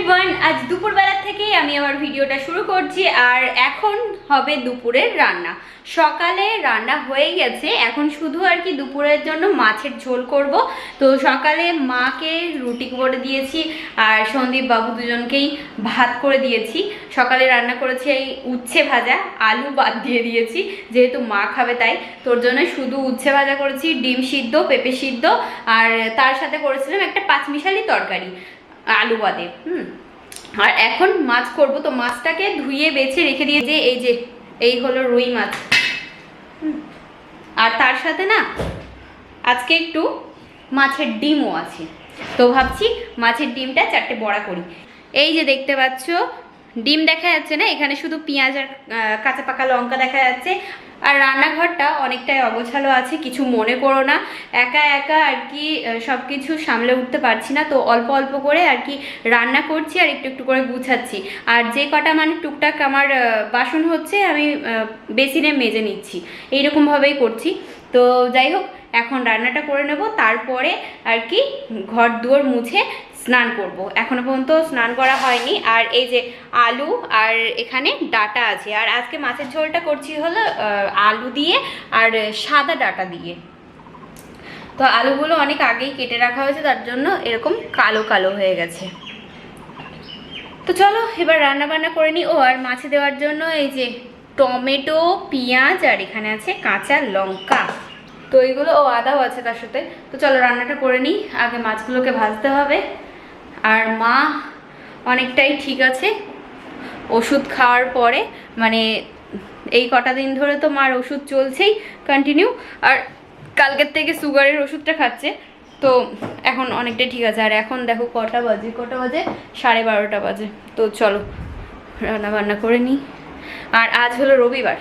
Everyone, আজ দুপুরবেলা থেকেই আমি আবার ভিডিওটা শুরু করছি। আর এখন হবে দুপুরের রান্না। সকালে রান্না হয়ে গেছে, এখন শুধু আর কি দুপুরের জন্য মাছের ঝোল করব। তো সকালে মাকে রুটি করে দিয়েছি আর সন্দীপ বাবু দুজনকেই ভাত করে দিয়েছি। সকালে রান্না করেছি এই উচ্ছে ভাজা, আলু বাদ দিয়ে দিয়েছি যেহেতু মা খাবে তাই। তোর জন্য শুধু উচ্ছে ভাজা করেছি, ডিম সিদ্ধ, পেঁপে সিদ্ধ, আর তার সাথে করেছিলাম একটা পাঁচমিশালি তরকারি আলু বাদে। আর এখন মাছ করব। তো মাছটাকে ধুয়ে বেছে রেখে দিয়েছি। এই হলো রুই মাছ। আর তার সাথে না আজকে একটু মাছের ডিমও আছে, তো ভাবছি মাছের ডিমটা 4টে বড়া করি। এই যে দেখতে পাচ্ছ ডিম দেখা যাচ্ছে না, এখানে শুধু পেঁয়াজ আর কাঁচা পাকা লঙ্কা দেখা যাচ্ছে। আর রান্নাঘরটা অনেকটাই অগোছালো আছে, কিছু মনে করো না। একা একা আর কি সব কিছু সামলে উঠতে পারছি না, তো অল্প অল্প করে আর কি রান্না করছি আর একটু একটু করে গুছাচ্ছি। আর যে কটা মানে টুকটাক আমার বাসন হচ্ছে আমি বেসিনে মেজে নিচ্ছি, এইরকমভাবেই করছি। তো যাই হোক, এখন রান্নাটা করে নেব, তারপরে আর কি ঘর দুয়ার মুছে স্নান করব। এখনো পর্যন্ত স্নান করা হয়নি। আর এই যে আলু আর এখানে ডাটা আছে। আর আজকে মাছের ঝোলটা করছি হলো আলু দিয়ে আর সাদা ডাটা দিয়ে। তো আলুগুলো অনেক আগেই কেটে রাখা হয়েছে, তার জন্য এরকম কালো কালো হয়ে গেছে। তো চলো এবার রান্না বান্না করে নিই। ও আর মাছে দেওয়ার জন্য এই যে টমেটো, পেঁয়াজ আর এখানে আছে কাঁচা লঙ্কা, তো এইগুলো আদাও আছে তার সাথে। তো চলো রান্নাটা করে নিই, আগে মাছগুলোকে ভাজতে হবে। আর মা অনেকটাই ঠিক আছে ওষুধ খাওয়ার পরে, মানে এই কটা দিন ধরে তো মার ওষুধ চলছেই কন্টিনিউ, আর কালকের থেকে সুগারের ওষুধটা খাচ্ছে, তো এখন অনেকটাই ঠিক আছে। আর এখন দেখো কটা বাজে 12:30 বাজে। তো চলো রান্না বান্না করে নিই। আর আজ হলো রবিবার,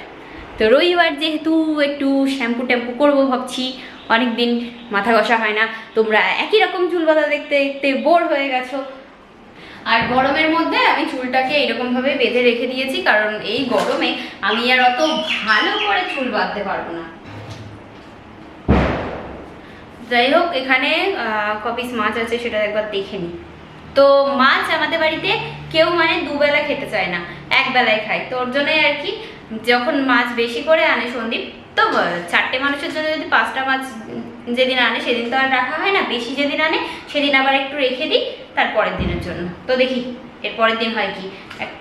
তো রবিবার যেহেতু একটু শ্যাম্পু ট্যাম্পু করবো ভাবছি। অনেক দিন মাথা ঘষা হয় না, তোমরা একই রকম চুল বাঁধা দেখতে দেখতে বোর হয়ে গেছো। আর গরমের মধ্যে আমি চুলটাকে এরকমভাবে বেঁধে রেখে দিয়েছি, কারণ এই গরমে আমি আর অত ভালো করে চুল বাঁধতে পারবো না। যাই হোক, এখানে কপিস মাছ আছে, সেটা একবার দেখে নিই। তো মাছ আমাদের বাড়িতে কেউ মানে দুবেলা খেতে চায় না, একবেলায় খায়। তো ওর জন্যই আর কি যখন মাছ বেশি করে আনে সন্দীপ, তো 4টে মানুষের জন্য যদি 5টা মাছ যেদিন আনে সেদিন তো আর রাখা হয় না, বেশি যেদিন আনে সেদিন আবার একটু রেখে দিই তারপরের দিনের জন্য। তো দেখি এর পরের দিন হয় কি। 1,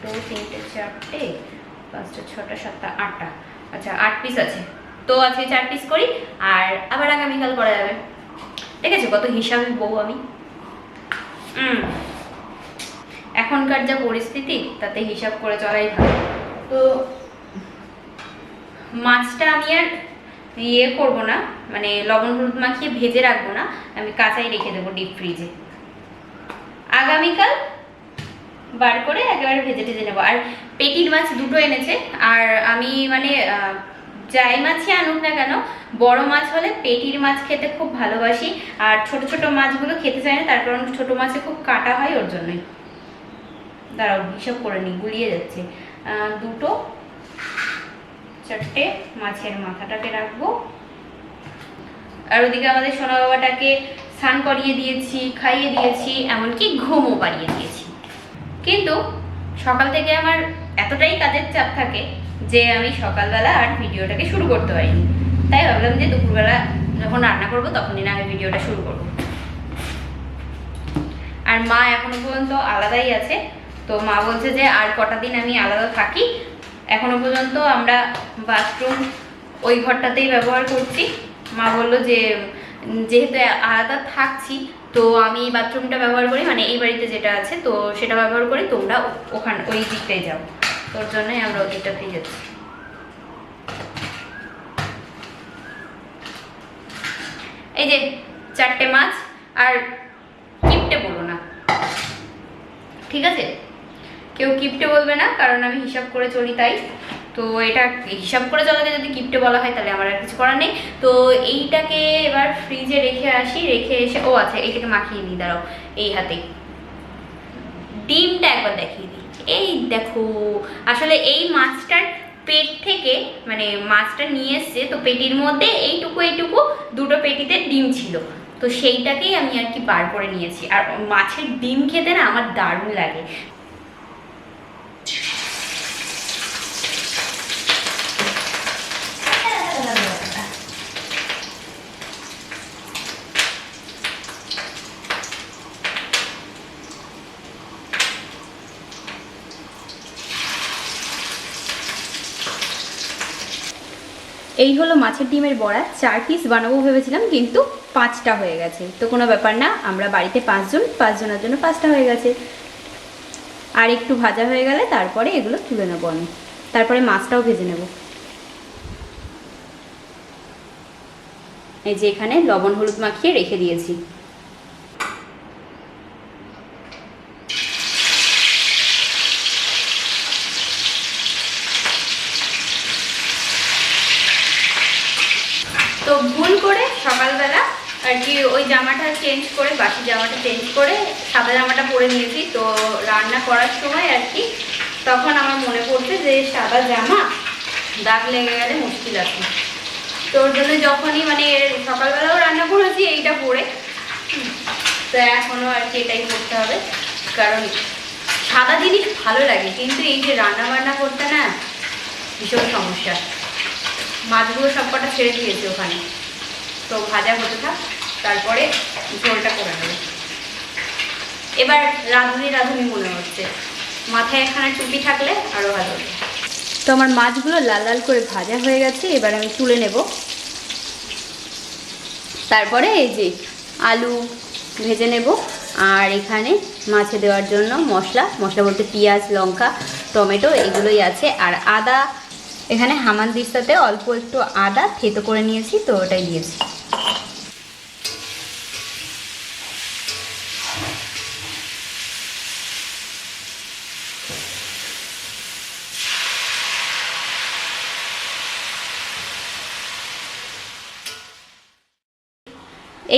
2, 3, 4, 5, 6, 7, 8টা, আচ্ছা 8 পিস আছে। তো আজকে 4 পিস করি, আর আবার আগামীকাল করা যাবে। দেখেছো কত হিসাবি বউ আমি। এখনকার যা পরিস্থিতি তাতে হিসাব করে চলাই ভালো। তো মাছটা আমি আর করব না, মানে লবণ হলুদ মাখিয়ে ভেজে রাখবো না, আমি কাঁচাই রেখে দেবো ডিপ ফ্রিজে। আগামীকাল বার করে একেবারে ভেজে টেজে নেবো। আর পেটির মাছ 2টো এনেছে, আর আমি মানে যাই মাছই আনুক না কেন, বড় মাছ হলে পেটির মাছ খেতে খুব ভালোবাসি। আর ছোট ছোট মাছগুলো খেতে চাই না, তার কারণ ছোট মাছে খুব কাটা হয়, ওর জন্যই। দাঁড়াও হিসাব করে নিই, গুলিয়ে যাচ্ছে। 2টো 4টে মাছের মাথাটাকে রাখবো। আর ওদিকে আমাদের সোনা বাবাটাকে স্নান করিয়ে দিয়েছি, খাইয়ে দিয়েছি, এমনকি ঘুমও পাড়িয়ে দিয়েছি। কিন্তু সকাল থেকে আমার এতটাই কাজের চাপ থাকে যে আমি সকালবেলা আর ভিডিওটাকে শুরু করতে পারিনি। তাই ভাবলাম যে দুপুরবেলা যখন রান্না করবো তখনই না আমি ভিডিওটা শুরু করবো। আর মা এখনো পর্যন্ত আলাদাই আছে, তো মা বলছে যে আর কটা দিন আমি আলাদা থাকি। এখনো পর্যন্ত আমরা বাথরুম ওই ঘরটাতেই ব্যবহার করছি। মা বললো যে যেহেতু আলাদা থাকছি, তো আমি বাথরুমটা ব্যবহার করি, মানে এই বাড়িতে যেটা আছে তো সেটা ব্যবহার করি, তোমরা ওখানে ওই দিকটাই যাও। তোর জন্যই আমরা ওই দিকটাতেই যাচ্ছি। এই যে 4টে মাছ, আর কিপটে বলো না, ঠিক আছে? কেউ কিপটে বলবে না, কারণ আমি হিসাব করে চলি তাই। তো এটা হিসাব করে চলাকে যদি কিপটে বলা হয় তাহলে আমার আর কিছু করার নেই। তো এইটাকে এবার ফ্রিজে রেখে আসি, রেখে এসে আচ্ছা এইটাকে মাখিয়ে দিই, দাঁড়াও এই হাতে। ডিমটা একবার দেখিয়ে দিই। এই দেখো, আসলে এই মাছটার পেট থেকে মানে মাছটা নিয়ে এসছে, তো পেটির মধ্যে এইটুকু 2টো পেটিতে ডিম ছিল। তো সেইটাকেই আমি আর কি বার করে নিয়েছি। আর মাছের ডিম খেতে না আমার দারুণ লাগে। এই হলো মাছের ডিমের বড়া। 4 পিস বানাবো ভেবেছিলাম, কিন্তু 5টা হয়ে গেছে। তো কোনো ব্যাপার না, আমরা বাড়িতে 5 জন, 5 জনের জন্য 5টা হয়ে গেছে। আর একটু ভাজা হয়ে গেলে তারপরে এগুলো তুলে নেবো আমি, তারপরে মাছটাও ভেজে নেব। এই যে এখানে লবণ হলুদ মাখিয়ে রেখে দিয়েছি। তো ভুল করে সকালবেলা আর কি ওই জামাটা চেঞ্জ করে, বাসি জামাটা চেঞ্জ করে সাদা জামাটা পরে নিয়েছি। তো রান্না করার সময় আর কি তখন আমার মনে পড়ছে যে সাদা জামা দাগ লেগে গেলে মুশকিল আছে। তো ওর জন্য যখনই মানে সকালবেলাও রান্না করেছি এইটা পরে, তো এখনও আর কি এটাই করতে হবে। কারণ সাদা জিনিস ভালো লাগে, কিন্তু এই যে রান্না বান্না করতে না ভীষণ সমস্যা। মাছগুলো সব কটা ছেড়ে দিয়েছে ওখানে, তো ভাজা হতে থাক, তারপরে ঝোলটা করে নেবে। এবার রাঁধুনি রাঁধুনি মনে হচ্ছে, মাথায় একখানা টুপি থাকলে আরও ভালো হতো। তো আমার মাছগুলো লাল লাল করে ভাজা হয়ে গেছে, এবার আমি তুলে নেব। তারপরে এই যে আলু ভেজে নেব, আর এখানে মাছে দেওয়ার জন্য মশলা বলতে পেঁয়াজ, লঙ্কা, টমেটো এগুলোই আছে। আর আদা, এখানে হামানদিস্তাতে অল্প একটু আদা থেতো করে নিয়েছি, তো ওটাই দিয়েছি।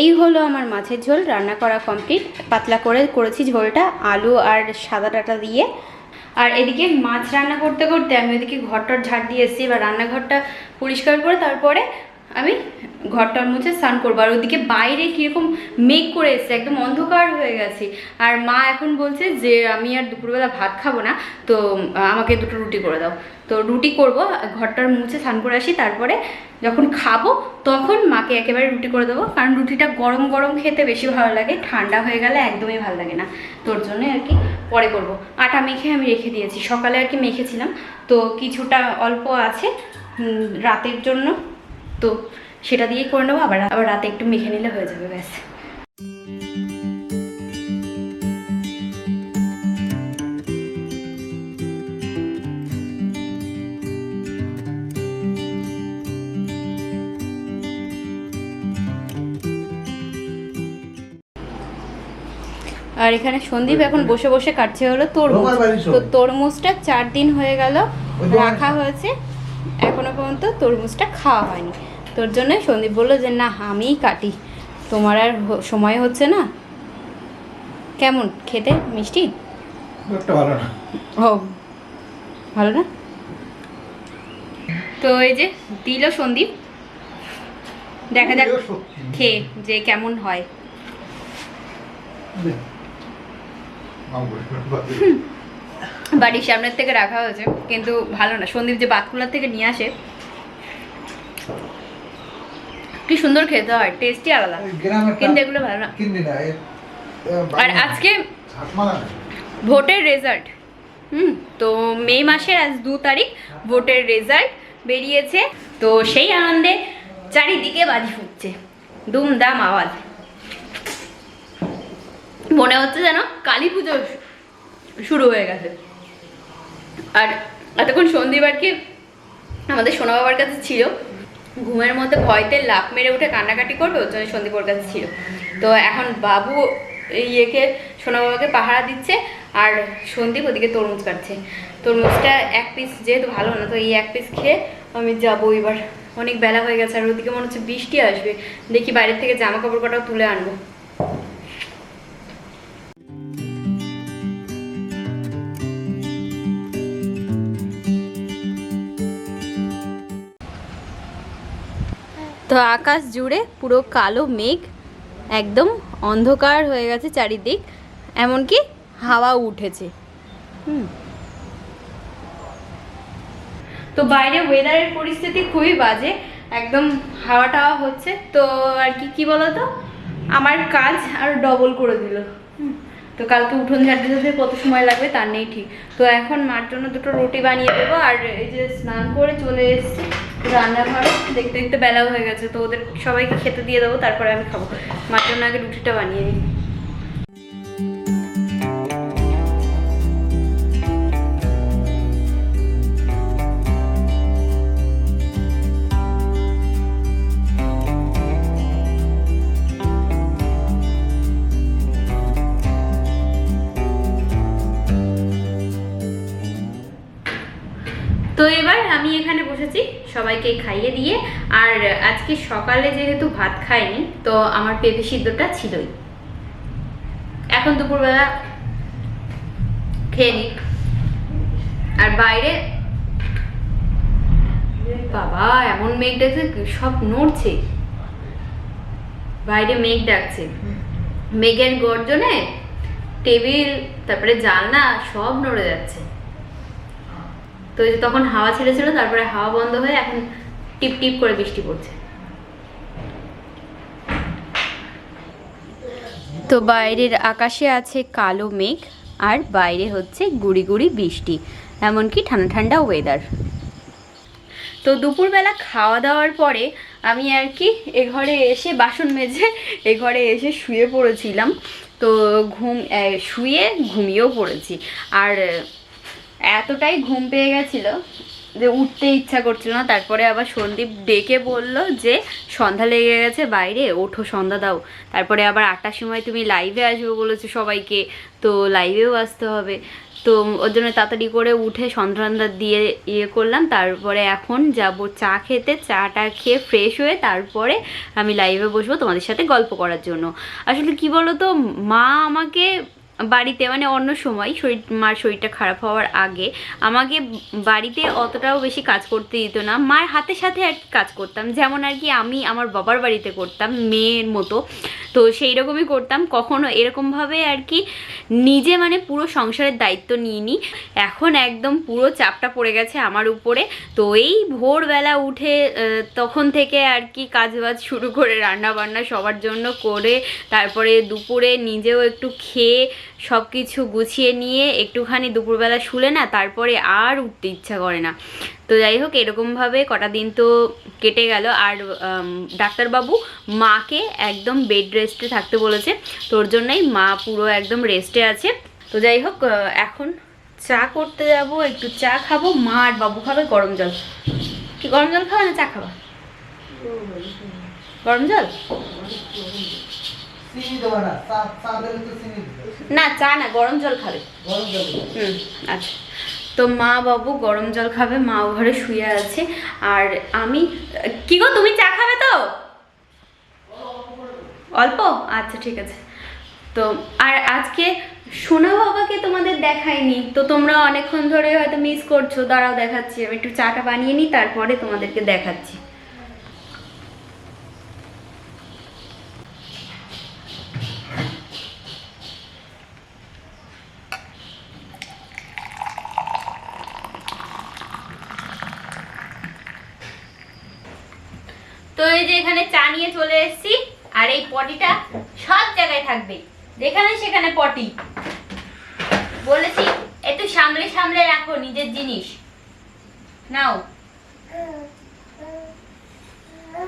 এই হলো আমার মাছের ঝোল রান্না করা কমপ্লিট। পাতলা করে করেছি ঝোলটা, আলু আর সাদা ডাঁটা দিয়ে। আর এদিকে মাছ রান্না করতে করতে আমি ওইদিকে ঘরটার ঝাড় দিয়ে এসেছি। এবার রান্নাঘরটা পরিষ্কার করে তারপরে আমি ঘরটার মুছে স্নান করবো। আর ওইদিকে বাইরে কীরকম মেঘ করে এসছে, একদম অন্ধকার হয়ে গেছে। আর মা এখন বলছে যে আমি আর দুপুরবেলা ভাত খাবো না, তো আমাকে 2টো রুটি করে দাও। তো রুটি করব, ঘরটার মুছে স্নান করে আসি, তারপরে যখন খাবো তখন মাকে একেবারে রুটি করে দেবো। কারণ রুটিটা গরম গরম খেতে বেশি ভালো লাগে, ঠান্ডা হয়ে গেলে একদমই ভালো লাগে না। তোর জন্যই আর কি পরে করব। আটা মেখে আমি রেখে দিয়েছি, সকালে আর কি মেখেছিলাম, তো কিছুটা অল্প আছে রাতের জন্য, তো সেটা দিয়েই করে নেবো। আবার রাতে একটু মেখে নিলে হয়ে যাবে, ব্যাস। আর এখানে সন্দীপ এখন বসে বসে কাটছে হলো তরমুজ। তো তরমুজটা 4 দিন হয়ে গেল রাখা হয়েছে, এখনো পর্যন্ত তরমুজটা খাওয়া হয়নি। তোর জন্য সন্দীপ বললো যে না আমিই কাটি, তোমার আর সময় হচ্ছে না। কেমন খেতে? মিষ্টি? ভালো না। ও ভালো না। তো এই যে দিল সন্দীপ, দেখা যাক খেয়ে যে কেমন হয়। বাড়ির সামনের থেকে রাখা হয়েছে, কিন্তু ভালো না। সন্দীপ যে বাতকুলার থেকে নিয়ে আসে, কি সুন্দর খেতে হয়, টেস্টই আলাদা, কিন্তু এগুলো ভালো না। আর আজকে ভোটের রেজাল্ট, তো মে মাসের আজ 2 তারিখ ভোটের রেজাল্ট বেরিয়েছে। তো সেই আনন্দে চারিদিকে বাজি ফুটছে, দুমদাম আওয়াজ। মনে হচ্ছে যেন কালী পুজো শুরু হয়ে গেছে। আর এতক্ষণ সন্দীপ আর কি আমাদের সোনা বাবার কাছে ছিল, ঘুমের মধ্যে ভয়তে লাফ মেরে উঠে কান্নাকাটি করবে, ওর জন্য সন্দীপ ওর কাছে ছিল। তো এখন বাবু ইয়েকে সোনা বাবাকে পাহারা দিচ্ছে, আর সন্দীপ ওদিকে তরমুজ কাটছে। তরমুজটা 1 পিস যেহেতু ভালো না, তো এই 1 পিস খেয়ে আমি যাবো। এবার অনেক বেলা হয়ে গেছে, আর ওদিকে মনে হচ্ছে বৃষ্টি আসবে। দেখি বাইরের থেকে জামা কাপড় কটাও তুলে আনবো। তো আকাশ জুড়ে পুরো কালো মেঘ, একদম অন্ধকার হয়ে গেছে চারিদিক, এমনকি হাওয়াও উঠেছে। তো বাইরে ওয়েদারের পরিস্থিতি খুবই বাজে, একদম হাওয়া টাওয়া হচ্ছে। তো আর কি বলতো, আমার কাজ আর ডবল করে দিল। তো কালকে উঠোন ঝাড়তে ঝাড়তে কত সময় লাগবে তার নেই ঠিক। তো এখন মার জন্য দুটো রুটি বানিয়ে দেবো, আর এই যে স্নান করে চলে এসেছি রান্নাঘরে, দেখতে দেখতে বেলাও হয়ে গেছে। তো ওদের সবাইকে খেতে দিয়ে দেবো, তারপরে আমি খাবো। মার জন্য আগে রুটিটা বানিয়ে নিই। তো এবার আমি এখানে বসেছি সবাইকে খাইয়ে দিয়ে। আর আজকে সকালে যেহেতু ভাত খাইনি, তো আমার পেঁপে সিদ্ধটা ছিলই। এখন দুপুরবেলা খেয়ে নি। আর বাইরে বাবা এমন মেঘ ডাকছে, সব নড়ছে, বাইরে মেঘ ডাকছে। মেঘের গর্জনে টেবিল, তারপরে জানলা সব নড়ে যাচ্ছে। তো তখন হাওয়া ছেড়েছিল, তারপরে হাওয়া বন্ধ হয়ে এখন টিপ টিপ করে বৃষ্টি পড়ছে। তো বাইরের আকাশে আছে কালো মেঘ, আর বাইরে হচ্ছে গুড়ি গুড়ি বৃষ্টি, এমনকি ঠান্ডা ঠান্ডা ওয়েদার। তো দুপুরবেলা খাওয়া দাওয়ার পরে আমি আর কি এ ঘরে এসে বাসন মেজে এ ঘরে এসে শুয়ে পড়েছিলাম। তো শুয়ে ঘুমিয়েও পড়েছি। আর এতটাই ঘুম পেয়ে গেছিলো যে উঠতে ইচ্ছা করছিল না। তারপরে আবার সন্দীপ ডেকে বলল যে সন্ধ্যা লেগে গেছে বাইরে, ওঠো সন্ধ্যা দাও। তারপরে আবার 8টার সময় তুমি লাইভে আসবে বলেছো সবাইকে, তো লাইভেও আসতে হবে। তো ওর জন্য তাড়াতাড়ি করে উঠে সন্ধ্যা দিয়ে ইয়ে করলাম। তারপরে এখন যাব চা খেতে, চাটা খেয়ে ফ্রেশ হয়ে তারপরে আমি লাইভে বসবো তোমাদের সাথে গল্প করার জন্য। আসলে কি বলো তো, মা আমাকে বাড়িতে মানে অন্য সময় মার শরীরটা খারাপ হওয়ার আগে আমাকে বাড়িতে অতটাও বেশি কাজ করতে দিত না। মার হাতের সাথে আর কি কাজ করতাম, যেমন আর কি আমি আমার বাবার বাড়িতে করতাম মেয়ের মতো। তো সেই রকমই করতাম, কখনো এরকমভাবে আর কি নিজে মানে পুরো সংসারের দায়িত্ব নিইনি। এখন একদম পুরো চাপটা পড়ে গেছে আমার উপরে। তো এই ভোরবেলা উঠে তখন থেকে আর কি কাজবাজ শুরু করে রান্না বান্না সবার জন্য করে, তারপরে দুপুরে নিজেও একটু খেয়ে সব কিছু গুছিয়ে নিয়ে একটুখানি দুপুরবেলা শুলে না, তারপরে আর উঠতে ইচ্ছা করে না। তো যাই হোক, এরকমভাবে কটা দিন তো কেটে গেল। আর ডাক্তারবাবু মাকে একদম বেড রেস্টে থাকতে বলেছে, তোর জন্যই মা পুরো একদম রেস্টে আছে। তো যাই হোক, এখন চা করতে যাব, একটু চা খাবো। মা আর বাবু খাবে গরম জল। কি গরম জল খাবে না চা খাবা? গরম জল না, চা না, গরম জল খাবে। আচ্ছা। তো মা বাবু গরম জল খাবে, মা ঘরে শুয়ে আছে। আর আমি কি গো, তুমি চা খাবে তো? অল্প? আচ্ছা ঠিক আছে। তো আর আজকে সোনা বাবাকে তোমাদের দেখাইনি, তো তোমরা অনেকক্ষণ ধরে হয়তো মিস করছো। দাঁড়াও দেখাচ্ছি, আমি একটু চাটা বানিয়ে নিই, তারপরে তোমাদেরকে দেখাচ্ছি। তো এই যে এখানে চা নিয়ে চলে এসেছি, আর এই পটিটা সব জায়গায় থাকবে, যেখানে সেখানে পটি। বলেছি একটু সামলে সামলে রাখো নিজের জিনিস। নাও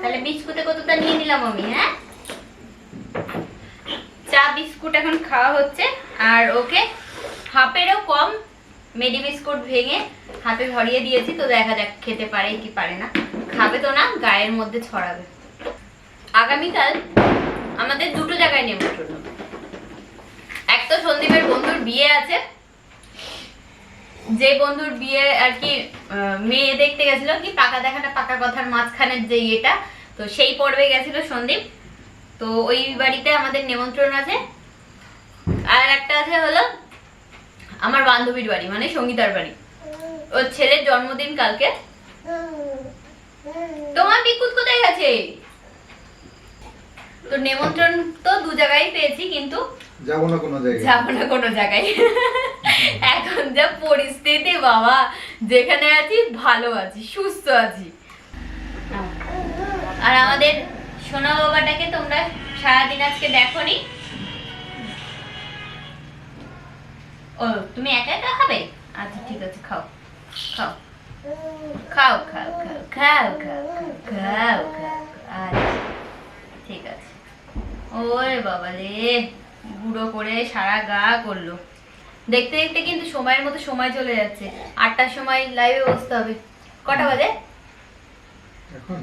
তাহলে বিস্কুটে কতটা নিয়ে নিলাম আমি। হ্যাঁ, চা বিস্কুট এখন খাওয়া হচ্ছে। আর ওকে হাফেরও কম মেডি বিস্কুট ভেঙে হাতে ধরিয়ে দিয়েছি। তো দেখা যাক খেতে পারে কি পারে না। খাবে তো না, গায়ের মধ্যে ছড়াবে। আগামীকাল আমাদের দুটো জায়গায় নেমন্তন্ন। এক তো সন্দীপের বন্ধুর বিয়ে আছে, যে বন্ধুর বিয়ে আর কি মেয়ে দেখতে গেছিল, কি পাকা দেখাটা পাকা কথার মাঝখানের যে ইয়েটা, তো সেই পর্বে গেছিল সন্দীপ। তো ওই বাড়িতে আমাদের নিমন্ত্রণ আছে। আর একটা আছে হলো আমার বান্ধবীর বাড়ি, মানে সঙ্গীতার বাড়ি। ওর ছেলের জন্মদিন কালকে। তোমার বিকুত কোথায় গেছে? তো নেমন্ত্রণ তো দু জায়গায় পেয়েছি, কিন্তু যাবো না কোনো জায়গায় এখন যা পরিস্থিতি বাবা, যেখানে আছি ভালো আছি, সুস্থ আছি। আর আমাদের সোনা বাবাটাকে তোমরা সারাদিন আজকে দেখোনি। ও তুমি একা একা খাবে? আচ্ছা ঠিক আছে, খাও খাও খাও খাও খাও খাও খাও খাও খাও। আচ্ছা ঠিক আছে। ওরে বাবা রে, গুঁড়ো করে সারা গা করলো। দেখতে দেখতে কিন্তু সময়ের মতো সময় চলে যাচ্ছে। 8টার সময় লাইভে বসতে হবে। কটা বাজে এখন?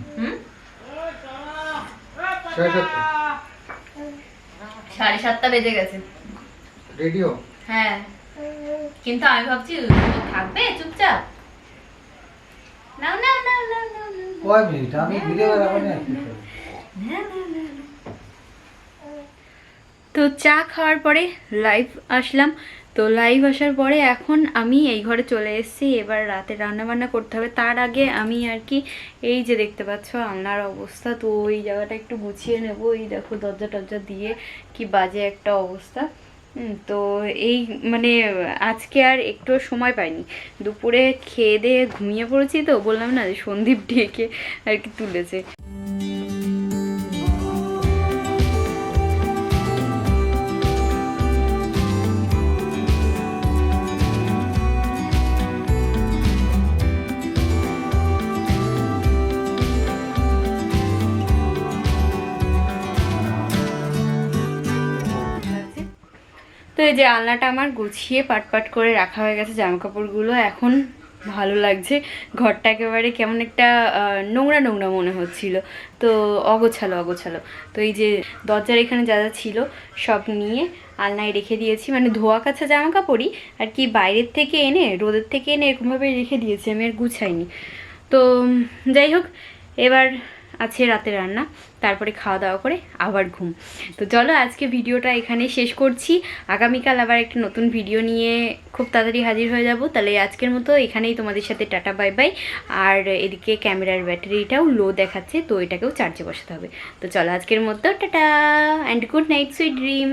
7:30 বেজে গেছে। রেডিও? হ্যাঁ, কিন্তু আমি ভাবছি থাকবে চুপচাপ। নাও নাও নাও নাও নাও নাও। কয় মিনিট আমি ভিডিও বানাবো না। তো চা খাওয়ার পরে লাইভ আসলাম। তো লাইভ আসার পরে এখন আমি এই ঘরে চলে এসেছি। এবার রাতে রান্না বান্না করতে হবে। তার আগে আমি আর কি এই যে দেখতে পাচ্ছ আলনার অবস্থা, তো ওই জায়গাটা একটু গুছিয়ে নেব। এই দেখো দরজা টরজা দিয়ে কি বাজে একটা অবস্থা। তো এই মানে আজকে আর একটু সময় পাইনি। দুপুরে খেয়ে দিয়ে ঘুমিয়ে পড়েছি, তো বললাম না যে সন্দীপ ডেকে আর কি তুলেছে। তো এই যে আলনাটা আমার গুছিয়ে পাট করে রাখা হয়ে গেছে, জামা কাপড়গুলো এখন ভালো লাগছে। ঘরটা একেবারে কেমন একটা নোংরা নোংরা মনে হচ্ছিল, তো অগোছালো অগোছালো। তো এই যে দরজার এখানে যা যা ছিল সব নিয়ে আলনায় রেখে দিয়েছি, মানে ধোয়া কাছা জামা কাপড়ই আর কি বাইরের থেকে এনে রোদের থেকে এনে এরকমভাবে রেখে দিয়েছি, আমি আর গুছাইনি। তো যাই হোক, এবার আছে রাতে রান্না, তারপরে খাওয়া দাওয়া করে আবার ঘুম। তো চলো আজকে ভিডিওটা এখানেই শেষ করছি। আগামীকাল আবার একটা নতুন ভিডিও নিয়ে খুব তাড়াতাড়ি হাজির হয়ে যাব। তাহলে আজকের মতো এখানেই তোমাদের সাথে টাটা বাই বাই। আর এদিকে ক্যামেরার ব্যাটারিটাও লো দেখাচ্ছে, তো এটাকেও চার্জে বসাতে হবে। তো চলো আজকের মতো tata and good night, sweet dream.